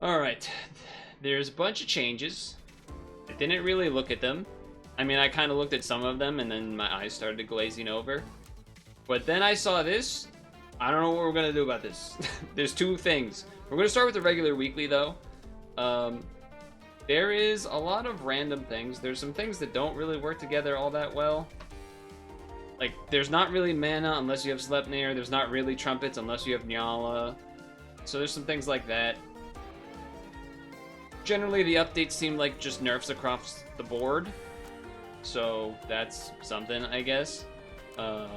Alright, there's a bunch of changes. I didn't really look at them. I mean, I kind of looked at some of them and then my eyes started glazing over. But then I saw this. I don't know what we're gonna do about this. There's two things. We're gonna start with the regular weekly though. There is a lot of random things. There's some things that don't really work together all that well. Like, there's not really mana unless you have Sleipnir. There's not really trumpets unless you have Nyala. So there's some things like that. Generally, the updates seem like just nerfs across the board. So that's something, I guess. The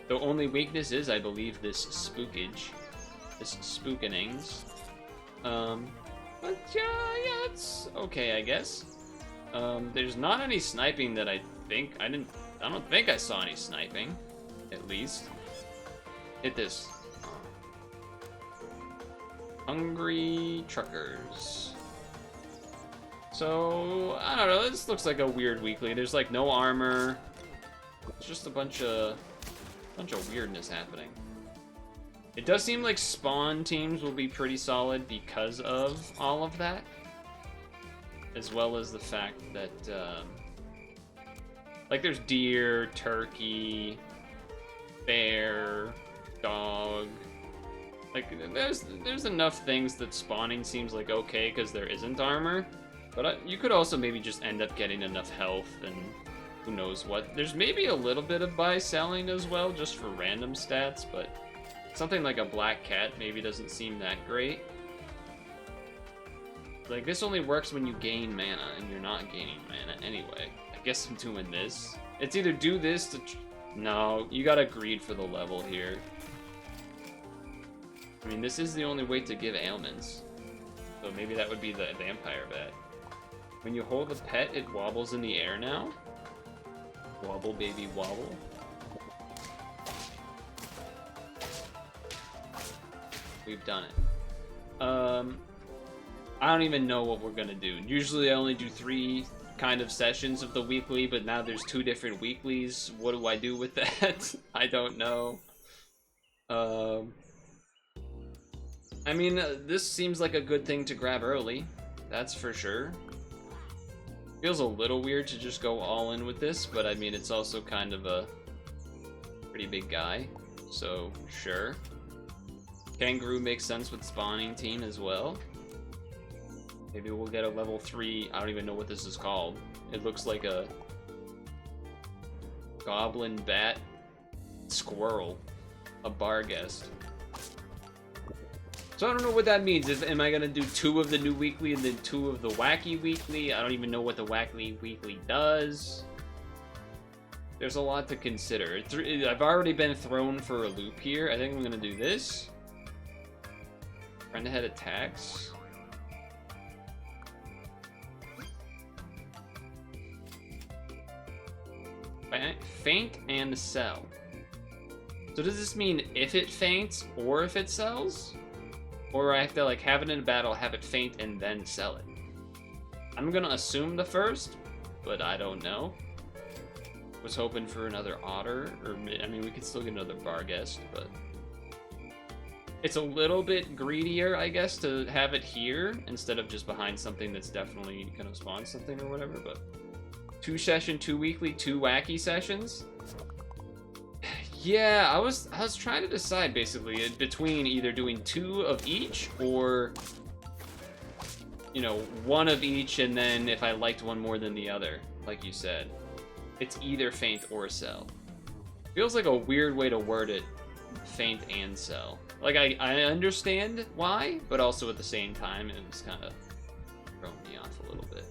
only weakness is, I believe, this spookage. This spookenings. But yeah, it's okay, I guess. There's not any sniping that I don't think I saw any sniping, at least. Hit this. Hungry truckers. So, I don't know, this looks like a weird weekly. There's like no armor. It's just a bunch of weirdness happening. It does seem like spawn teams will be pretty solid because of all of that. As well as the fact that, like there's deer, turkey, bear, dog. Like, there's enough things that spawning seems like okay because there isn't armor. But you could also maybe just end up getting enough health and who knows what. There's maybe a little bit of buy-selling as well, just for random stats, but something like a black cat maybe doesn't seem that great. Like, this only works when you gain mana, and you're not gaining mana anyway. I guess I'm doing this. It's either do this to... No, you gotta greed for the level here. I mean, this is the only way to give ailments. So maybe that would be the vampire bet. When you hold the pet, it wobbles in the air now. Wobble, baby, wobble. We've done it. I don't even know what we're gonna do. Usually I only do 3 kind of sessions of the weekly, but now there's 2 different weeklies. What do I do with that? I don't know. I mean, this seems like a good thing to grab early. That's for sure. Feels a little weird to just go all in with this, but I mean, it's also kind of a pretty big guy, so sure. Kangaroo makes sense with spawning team as well. Maybe we'll get a level 3, I don't even know what this is called. It looks like a goblin bat squirrel, a barghest. So I don't know what that means. Am I gonna do 2 of the new weekly and then 2 of the wacky weekly? I don't even know what the wacky weekly does. There's a lot to consider. I've already been thrown for a loop here. I think I'm gonna do this. Friend ahead attacks. Faint and sell. So does this mean if it faints or if it sells? Or I have to like have it in a battle, have it faint, and then sell it? I'm gonna assume the first, but I don't know. Was hoping for another otter, or I mean we could still get another barghest, but it's a little bit greedier, I guess, to have it here instead of just behind something that's definitely gonna spawn something or whatever. But 2 session, 2 weekly, 2 wacky sessions. Yeah, I was trying to decide basically between either doing 2 of each or, you know, 1 of each, and then if I liked one more than the other, like you said, it's either faint or sell. Feels like a weird way to word it, faint and sell. Like I understand why, but also at the same time it was kind of throwing me off a little bit.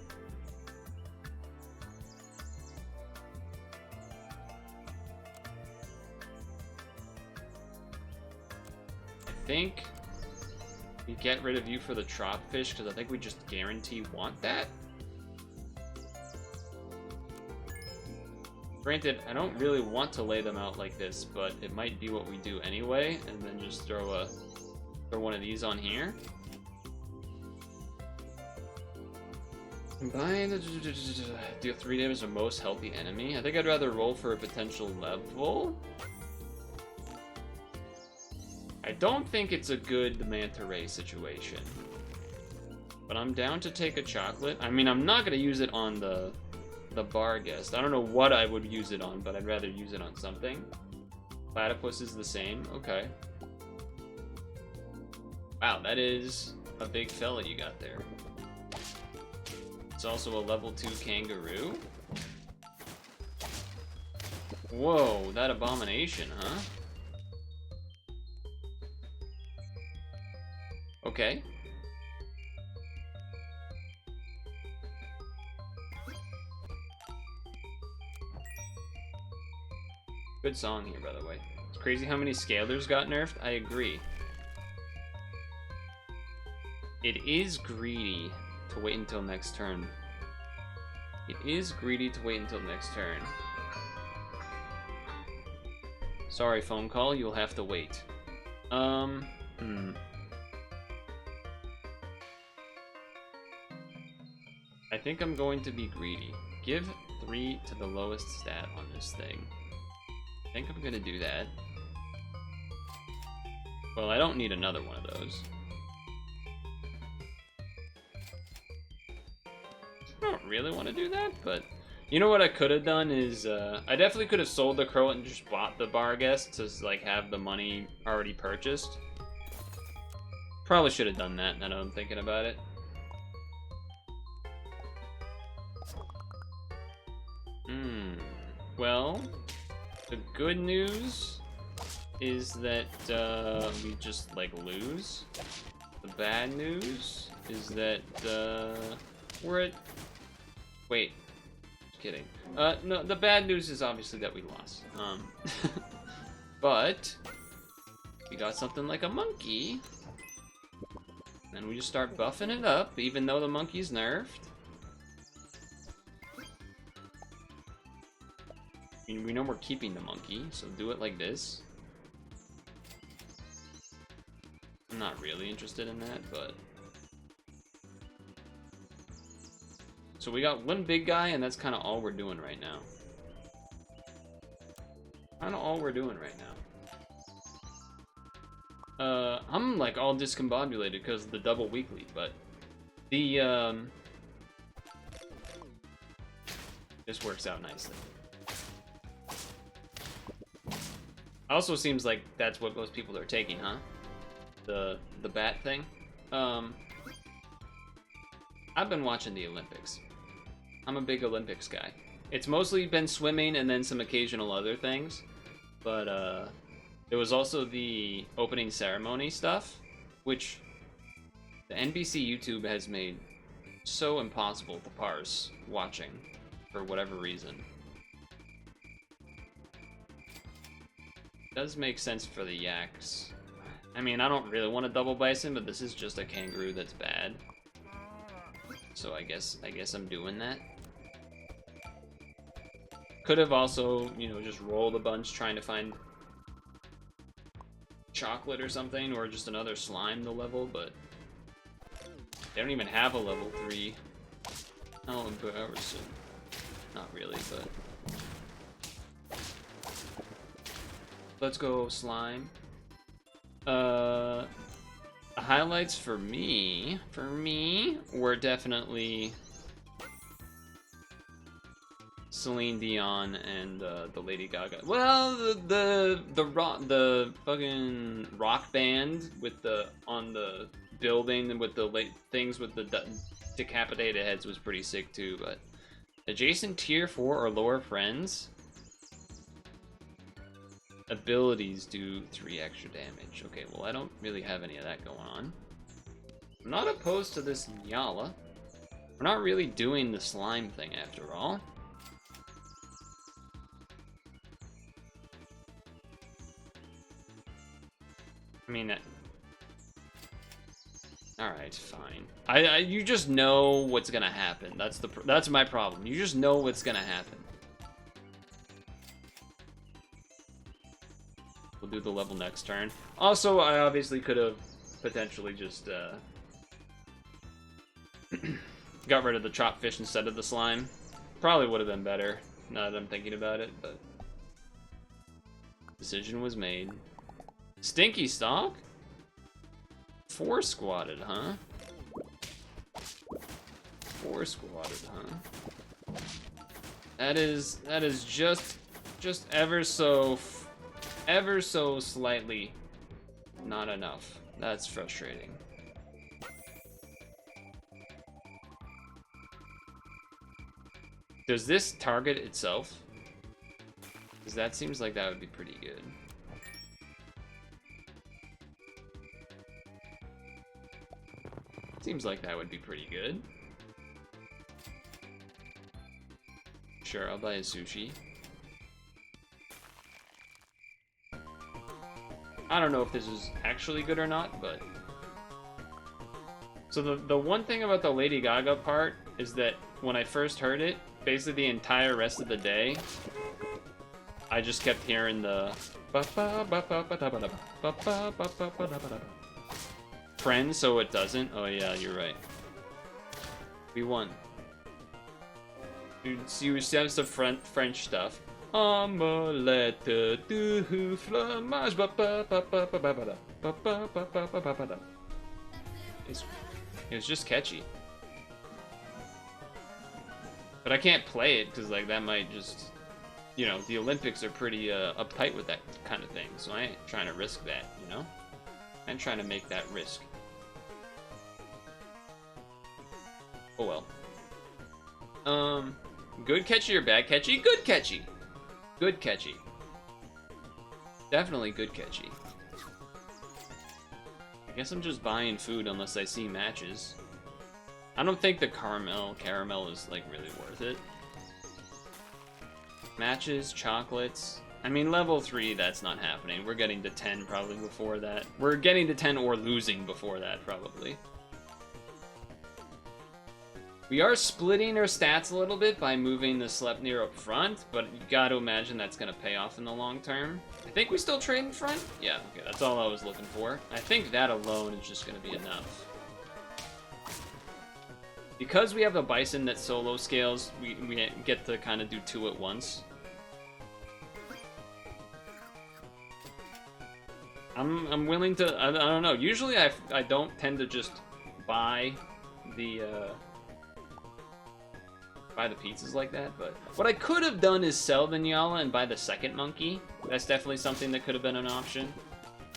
I think we get rid of you for the trop fish because I think we just guarantee want that. Granted, I don't really want to lay them out like this, but it might be what we do anyway, and then just throw one of these on here. Combine, deal 3 damage to most healthy enemy. I think I'd rather roll for a potential level. I don't think it's a good manta ray situation. But I'm down to take a chocolate. I mean, I'm not gonna use it on the bar guest. I don't know what I would use it on, but I'd rather use it on something. Platypus is the same. Okay. Wow, that is a big fella you got there. It's also a level 2 kangaroo. Whoa, that abomination, huh? Okay. Good song here, by the way. It's crazy how many scalers got nerfed. I agree. It is greedy to wait until next turn. It is greedy to wait until next turn. Sorry, phone call. You'll have to wait. I think I'm going to be greedy. Give 3 to the lowest stat on this thing. I think I'm gonna do that. Well, I don't need another one of those. I don't really want to do that, but you know what I could have done is I definitely could have sold the crow and just bought the bar guest to like have the money already purchased. Probably should have done that now that I'm thinking about it. Well, the good news is that we just like lose. The bad news is that we're at... Wait, kidding. No, the bad news is obviously that we lost. But we got something like a monkey, and we just start buffing it up, even though the monkey's nerfed. I mean, we know we're keeping the monkey, so do it like this. I'm not really interested in that, but... So we got one big guy, and that's kind of all we're doing right now. Kind of all we're doing right now. I'm like all discombobulated because of the double weekly, but the this works out nicely. Also seems like that's what most people are taking, huh? The bat thing. I've been watching the Olympics. I'm a big Olympics guy. It's mostly been swimming and then some occasional other things, but there was also the opening ceremony stuff, which the NBC YouTube has made so impossible to parse watching for whatever reason. Does make sense for the yaks. I mean, I don't really want a double bison, but this is just a kangaroo that's bad. So I guess I'm doing that. Could have also, you know, just rolled a bunch trying to find chocolate or something, or just another slime to level, but they don't even have a level 3. Oh, embarrassing. Not really, but... Let's go, slime. The highlights for me were definitely Celine Dion and the Lady Gaga. Well, the fucking rock band with the on the building and with the things with the decapitated heads was pretty sick too. But adjacent tier 4 or lower friends. Abilities do 3 extra damage. Okay, well, I don't really have any of that going on. I'm not opposed to this Nyala. We're not really doing the slime thing after all. I mean, alright, fine. You just know what's gonna happen. That's my problem. You just know what's gonna happen. We'll do the level next turn. Also, I obviously could have potentially just got rid of the chopped fish instead of the slime. Probably would have been better, now that I'm thinking about it, but decision was made. Stinky Stalk? 4 squatted, huh? 4 squatted, huh? That is just ever so slightly not enough. That's frustrating. Does this target itself? Because that seems like that would be pretty good. Seems like that would be pretty good. Sure, I'll buy a sushi. I don't know if this is actually good or not, but... So the one thing about the Lady Gaga part is that when I first heard it, basically the entire rest of the day, I just kept hearing the... Friends, so it doesn't? Oh yeah, you're right. We won. You have some French stuff. Omelette du fromage. It was just catchy. But I can't play it because like that might just, you know, the Olympics are pretty uptight with that kind of thing. So I ain't trying to risk that, you know? I'm trying to make that risk. Oh well. Good catchy or bad catchy? Good catchy. Good catchy. Definitely good catchy. I guess I'm just buying food unless I see matches. I don't think the caramel is like really worth it. Matches, chocolates. I mean, level 3, that's not happening. We're getting to 10 probably before that. We're getting to 10 or losing before that probably. We are splitting our stats a little bit by moving the Sleipnir up front, but you got to imagine that's going to pay off in the long term. I think we still trade in front? Yeah, okay, that's all I was looking for. I think that alone is just going to be enough. Because we have a Bison that solo scales, we get to kind of do 2 at once. I'm willing to, I don't know, usually I don't tend to just buy the pizzas like that, but what I could have done is sell the Nyala and buy the second monkey. That's definitely something that could have been an option.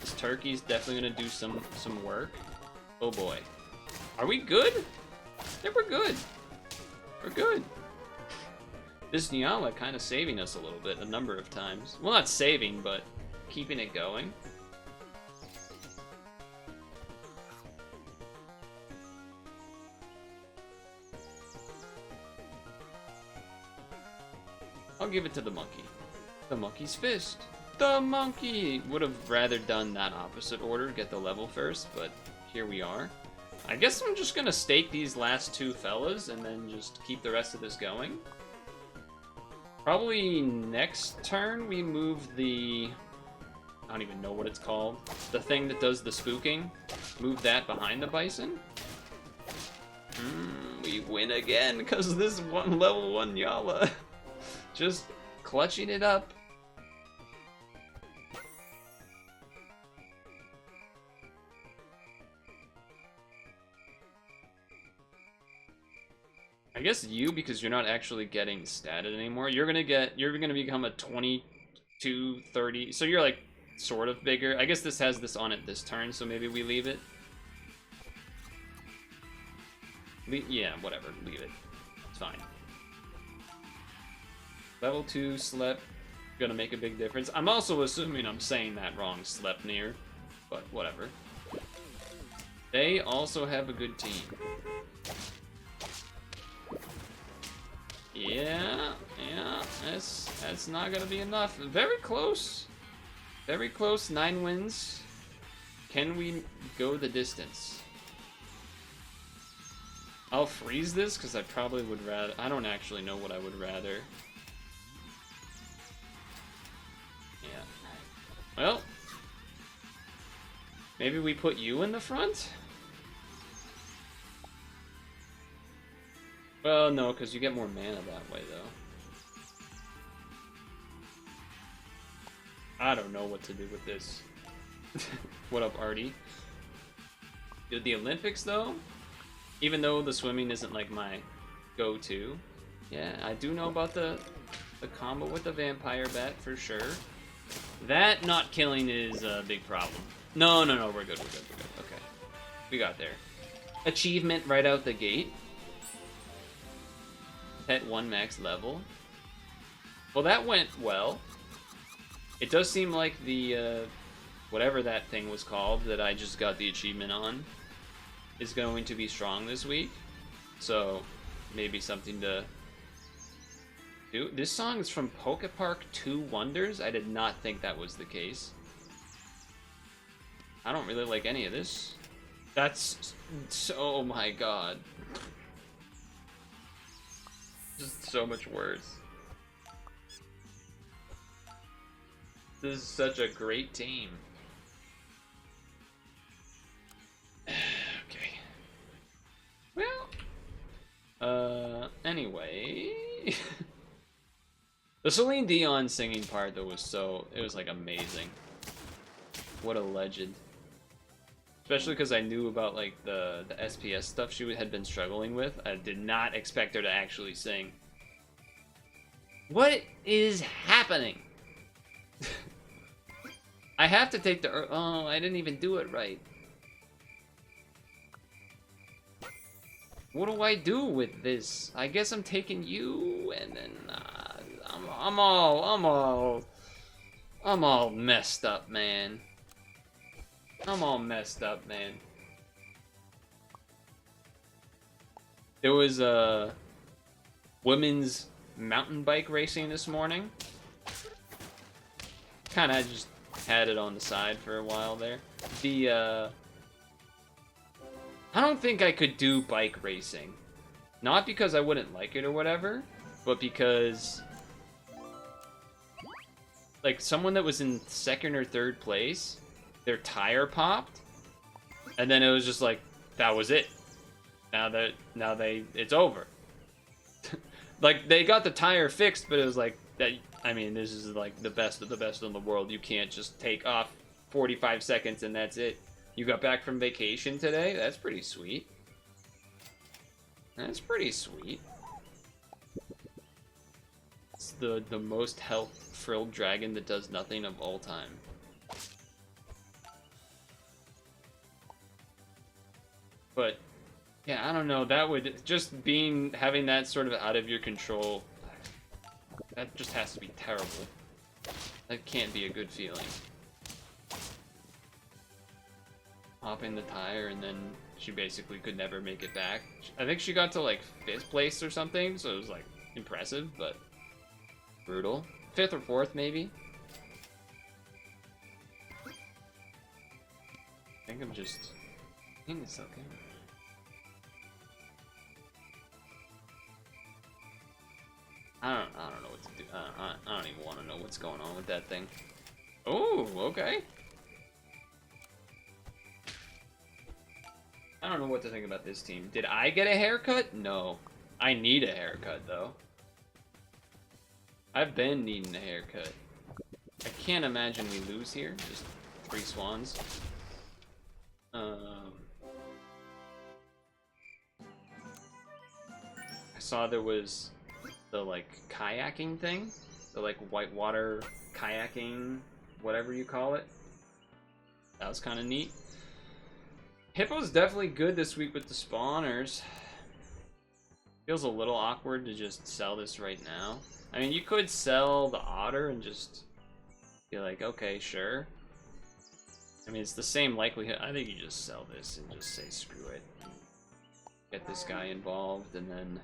This turkey's definitely gonna do some work. Oh boy. Are we good? Yeah, we're good. We're good. This Nyala kind of saving us a little bit a number of times. Well, not saving, but keeping it going. I'll give it to the monkey. The monkey's fist. The monkey! Would have rather done that opposite order, get the level first, but here we are. I guess I'm just gonna stake these last 2 fellas and then just keep the rest of this going. Probably next turn we move the... I don't even know what it's called. The thing that does the spooking. Move that behind the Bison. We win again because of this level 1 Nyala. Just clutching it up. I guess you, because you're not actually getting statted anymore, you're gonna become a 22, 30, so you're like sort of bigger. I guess this has this on it this turn, so maybe we leave it. Yeah, whatever, leave it. It's fine. Level 2 Slep, gonna make a big difference. I'm also assuming I'm saying that wrong, Sleipnir, but whatever. They also have a good team. Yeah, that's not gonna be enough. Very close. Very close, 9 wins. Can we go the distance? I'll freeze this, because I probably would rather... I don't actually know what I would rather. Yeah. Well. Maybe we put you in the front? Well, no, because you get more mana that way, though. I don't know what to do with this. What up, Artie? Dude, the Olympics though, even though the swimming isn't like my go-to, yeah, I do know about the combo with the vampire bat for sure. That not killing is a big problem. No, no, no, we're good, we're good, we're good. Okay, we got there. Achievement right out the gate. Pet 1 max level. Well, that went well. It does seem like the, whatever that thing was called that I just got the achievement on is going to be strong this week. So, maybe something to do. This song is from Pokepark 2 Wonders? I did not think that was the case. I don't really like any of this. That's so, oh my god. Just so much worse. This is such a great team. Okay. Well, anyway. The Celine Dion singing part though was so, it was like amazing. What a legend. Especially because I knew about like the SPS stuff she had been struggling with. I did not expect her to actually sing. What is happening? I have to take the, oh, I didn't even do it right. What do I do with this? I guess I'm taking you, and then I'm all messed up, man. I'm all messed up, man. There was a women's mountain bike racing this morning. Kind of just had it on the side for a while there. I don't think I could do bike racing. Not because I wouldn't like it or whatever, but because like someone that was in 2nd or 3rd place, their tire popped, and then it was just like, that was it. It's over. Like, they got the tire fixed, but it was like, that. I mean, this is like the best of the best in the world. You can't just take off 45 seconds and that's it. You got back from vacation today? That's pretty sweet. That's pretty sweet. It's the most health-frilled dragon that does nothing of all time. But yeah, I don't know. That would just having that sort of out of your control. That just has to be terrible. That can't be a good feeling. Popping the tire and then she basically could never make it back. I think she got to like 5th place or something, so it was like impressive, but brutal. 5th or 4th maybe. I think I'm just. I think it's okay. I don't know what to do. I don't even want to know what's going on with that thing. Oh, okay. I don't know what to think about this team. Did I get a haircut? No. I need a haircut, though. I've been needing a haircut. I can't imagine we lose here. Just 3 swans. I saw there was the, like, kayaking thing. The, like, whitewater kayaking, whatever you call it. That was kind of neat. Hippo's definitely good this week with the spawners. Feels a little awkward to just sell this right now. I mean, you could sell the otter and just be like, okay, sure. I mean, it's the same likelihood. I think you just sell this and just say, screw it. Get this guy involved, and then...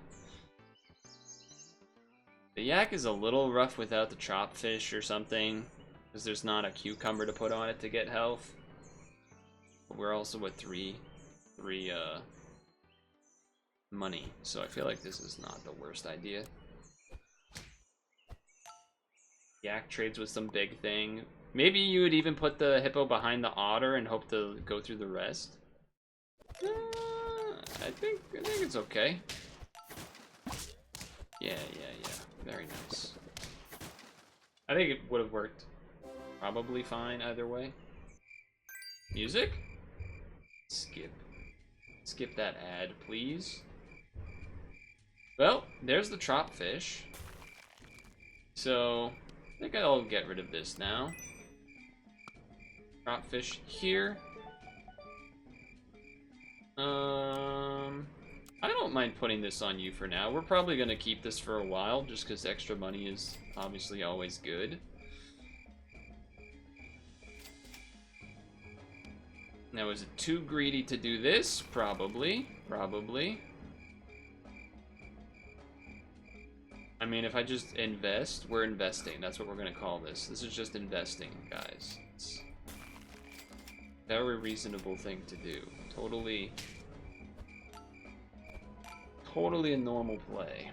The yak is a little rough without the chop fish or something, because there's not a cucumber to put on it to get health. But we're also at 3 money, so I feel like this is not the worst idea. Yak trades with some big thing. Maybe you would even put the hippo behind the otter and hope to go through the rest. I think it's okay. Yeah. Very nice. I think it would have worked probably fine either way. Music? Skip. Skip that ad, please. Well, there's the trop fish. So, I think I'll get rid of this now. Trop fish here. I don't mind putting this on you for now. We're probably gonna keep this for a while, just because extra money is obviously always good. Now, is it too greedy to do this? Probably. Probably. I mean, if I just invest, we're investing. That's what we're gonna call this. This is just investing, guys. It's a very reasonable thing to do. Totally a normal play.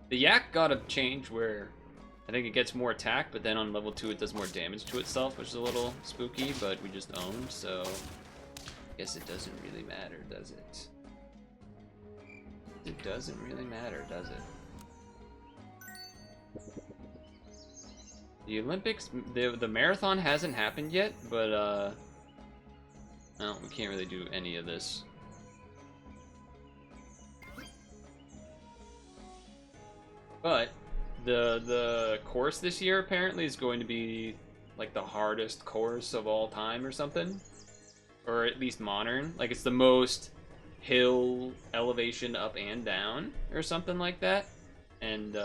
The yak got a change where I think it gets more attack, but then on level 2 it does more damage to itself, which is a little spooky, but we just owned, so I guess it doesn't really matter, does it? It doesn't really matter, does it? The Olympics, the marathon hasn't happened yet, but no, we can't really do any of this. But the course this year apparently is going to be like the hardest course of all time or something, or at least modern. Like it's the most hill elevation up and down or something like that, and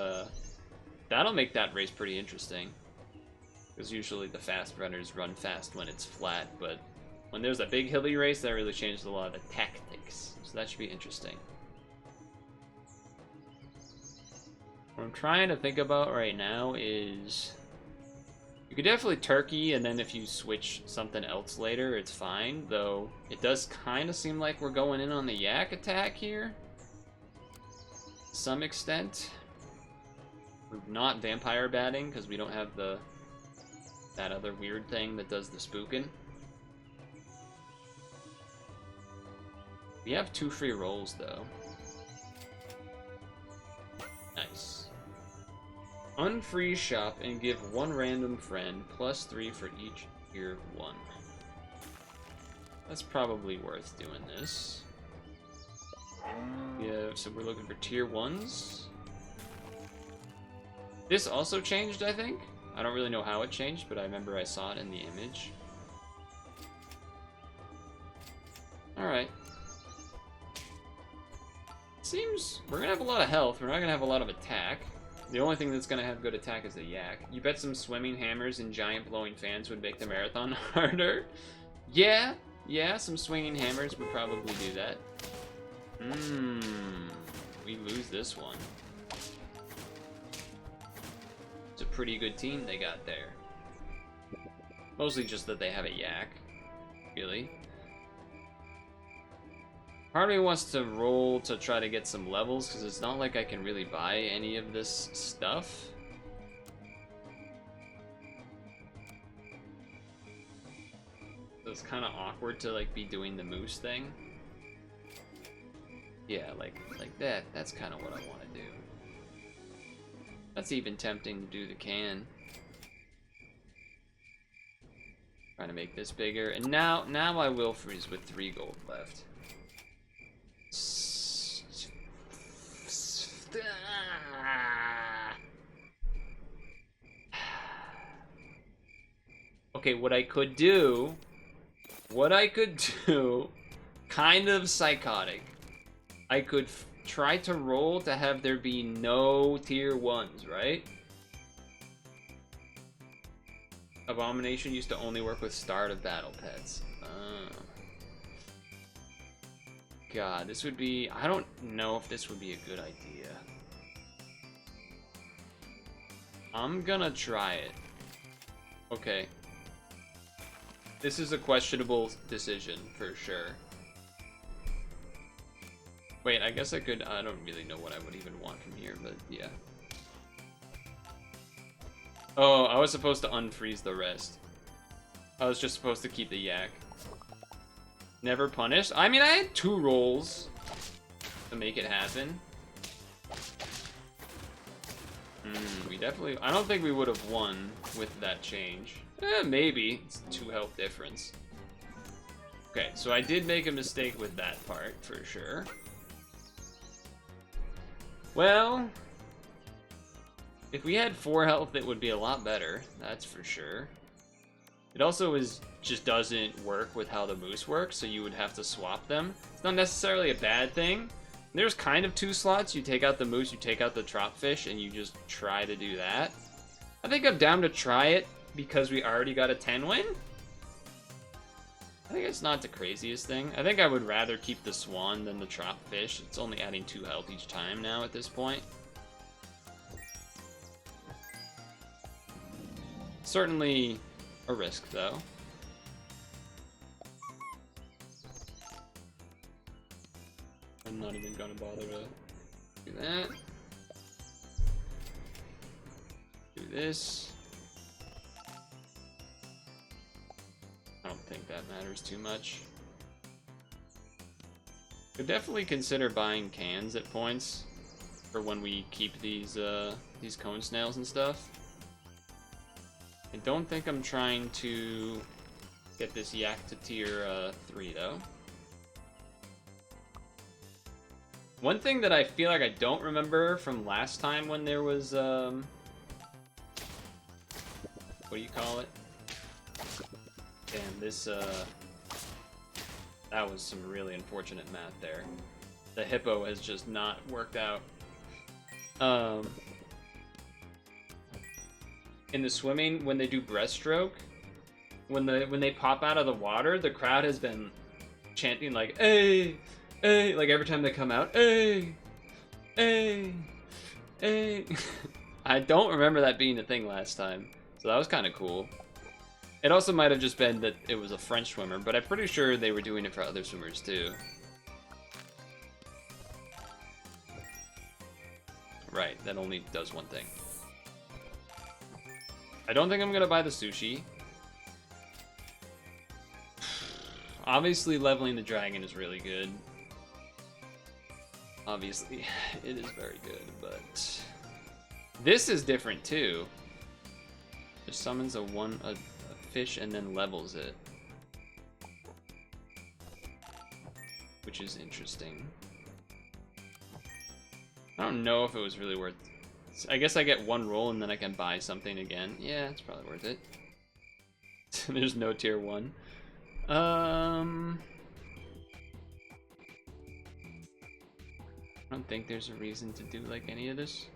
that'll make that race pretty interesting. Because usually the fast runners run fast when it's flat, but when there's a big hilly race, that really changed a lot of the tactics. So that should be interesting. What I'm trying to think about right now is you could definitely turkey, and then if you switch something else later, it's fine. Though it does kind of seem like we're going in on the yak attack here, to some extent. We're not vampire batting because we don't have that other weird thing that does the spooking. We have 2 free rolls though. Nice. Unfreeze shop and give 1 random friend +3 for each tier 1. That's probably worth doing this. Yeah, so we're looking for tier 1s. This also changed, I think. I don't really know how it changed, but I remember I saw it in the image. Alright. Seems we're gonna have a lot of health. We're not gonna have a lot of attack. The only thing that's gonna have good attack is the yak. You bet some swimming hammers and giant blowing fans would make the marathon harder? Yeah, some swinging hammers would probably do that. We lose this one. It's a pretty good team they got there. Mostly just that they have a yak, really. Part of me wants to roll to try to get some levels, because it's not like I can really buy any of this stuff. So it's kind of awkward to like be doing the moose thing. Yeah, like that. That's kind of what I want to do. That's even tempting to do the can. Trying to make this bigger, and now I will freeze with 3 gold left. Okay, what I could do, kind of psychotic. I could try to roll to have there be no tier 1s, right? Abomination used to only work with start of battle pets. God, this would be... I don't know if this would be a good idea. I'm gonna try it. Okay. This is a questionable decision, for sure. Wait, I guess I could... I don't really know what I would even want from here, but yeah. Oh, I was supposed to unfreeze the rest. I was just supposed to keep the yak. Never punished? I mean, I had 2 rolls to make it happen. We definitely... I don't think we would have won with that change. Maybe. It's 2 health difference. Okay, so I did make a mistake with that part, for sure. Well, if we had 4 health, it would be a lot better. That's for sure. It also just doesn't work with how the moose works, so you would have to swap them. It's not necessarily a bad thing. There's kind of 2 slots. You take out the moose, you take out the trop fish, and you just try to do that. I think I'm down to try it because we already got a 10 win. I think it's not the craziest thing. I think I would rather keep the swan than the trop fish. It's only adding 2 health each time now at this point. Certainly a risk, though. I'm not even gonna bother to do that. Do this. I don't think that matters too much. Could definitely consider buying cans at points for when we keep these cone snails and stuff. I don't think I'm trying to get this yak to tier 3 though. One thing that I feel like I don't remember from last time when there was what do you call it? Damn, this that was some really unfortunate math there. The hippo has just not worked out. In the swimming, when they do breaststroke, when they pop out of the water, the crowd has been chanting like "Hey, hey!" like every time they come out, "Hey, hey, hey!" I don't remember that being a thing last time, so that was kind of cool. It also might have just been that it was a French swimmer, but I'm pretty sure they were doing it for other swimmers too. Right, that only does one thing. I don't think I'm gonna buy the sushi. Obviously, leveling the dragon is really good. Obviously, it is very good, but this is different too. Just summons a fish and then levels it, which is interesting. I don't know if it was really worth. I guess I get 1 roll and then I can buy something again. Yeah, it's probably worth it. There's no tier 1. I don't think there's a reason to do like any of this.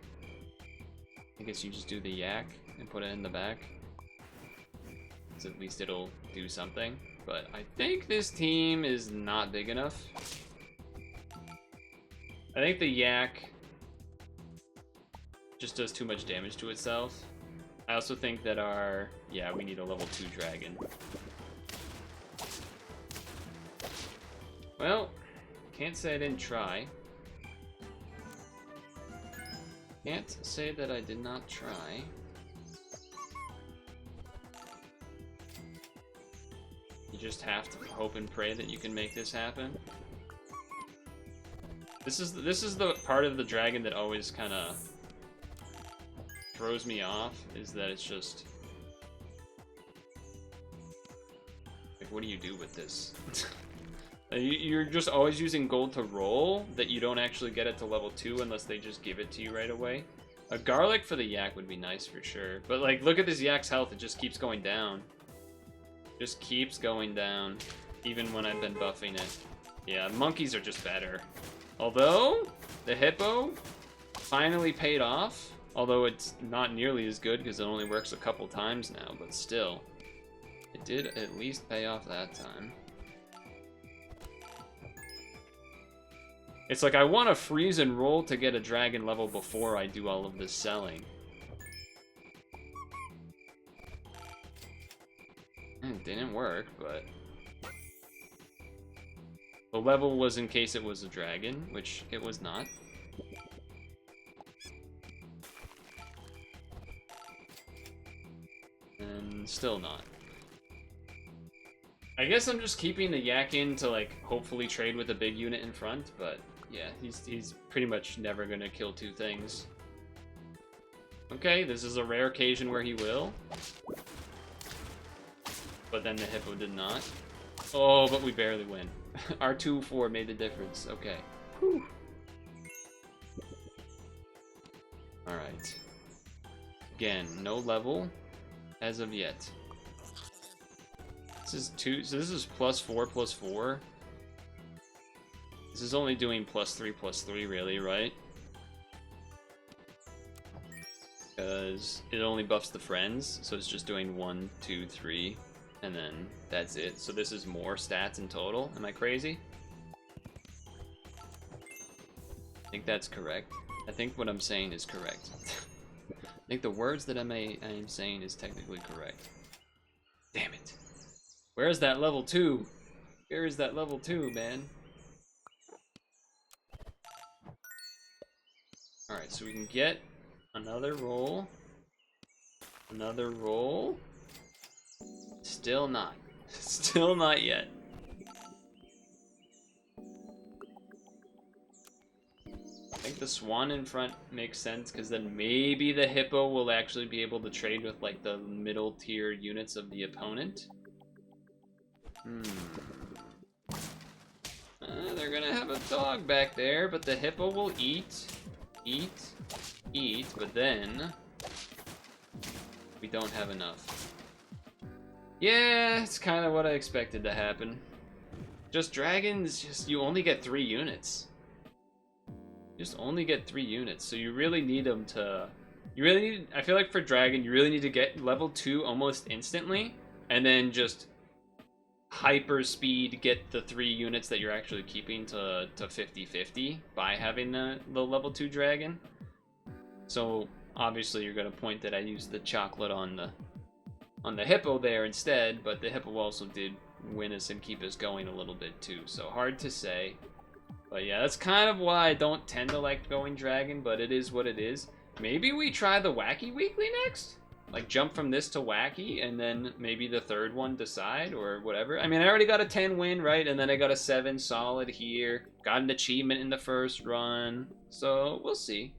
I guess you just do the yak and put it in the back. So at least it'll do something. But I think this team is not big enough. I think the yak just does too much damage to itself. I also think that yeah, we need a level 2 dragon. Well, can't say I didn't try. Can't say that I did not try. You just have to hope and pray that you can make this happen. This is the part of the dragon that always kind of throws me off, is that it's just like, what do you do with this? You're just always using gold to roll that you don't actually get it to level 2 unless they just give it to you right away. A garlic for the yak would be nice for sure, but like, look at this yak's health, it just keeps going down. Just keeps going down, even when I've been buffing it. Yeah, monkeys are just better. Although, the hippo finally paid off. Although it's not nearly as good because it only works a couple times now, but still. It did at least pay off that time. It's like I want to freeze and roll to get a dragon level before I do all of this selling. It didn't work, but the level was in case it was a dragon, which it was not. And still not. I guess I'm just keeping the yak in to like hopefully trade with a big unit in front, but yeah, he's pretty much never gonna kill 2 things. Okay, this is a rare occasion where he will. But then the hippo did not. Oh, but we barely win. Our 2-4 made the difference. Okay. Whew. Alright. Again, no level as of yet. This is 2, so this is +4/+4. This is only doing +3/+3 really, right? Because it only buffs the friends, so it's just doing 1, 2, 3, and then that's it. So this is more stats in total. Am I crazy? I think that's correct. I think what I'm saying is correct. I think the words that I am saying is technically correct. Damn it. Where is that level 2? Where is that level 2, man? Alright, so we can get another roll. Another roll. Still not. Still not yet. I think the swan in front makes sense, because then maybe the hippo will actually be able to trade with like the middle tier units of the opponent. They're gonna have a dog back there, but the hippo will eat, but then we don't have enough. Yeah, it's kind of what I expected to happen. Just dragons, you only get 3 units. Just only get 3 units, so you really need them to... I feel like for dragon, you really need to get level 2 almost instantly, and then just hyper speed get the 3 units that you're actually keeping to 50-50 by having the level 2 dragon. So obviously you're gonna point that I used the chocolate on the hippo there instead, but the hippo also did win us and keep us going a little bit too, so hard to say. But yeah, that's kind of why I don't tend to like going dragon, but it is what it is. Maybe we try the wacky weekly next? Like jump from this to wacky and then maybe the third one decide or whatever. I mean, I already got a 10 win, right? And then I got a 7 solid here. Got an achievement in the first run. So we'll see.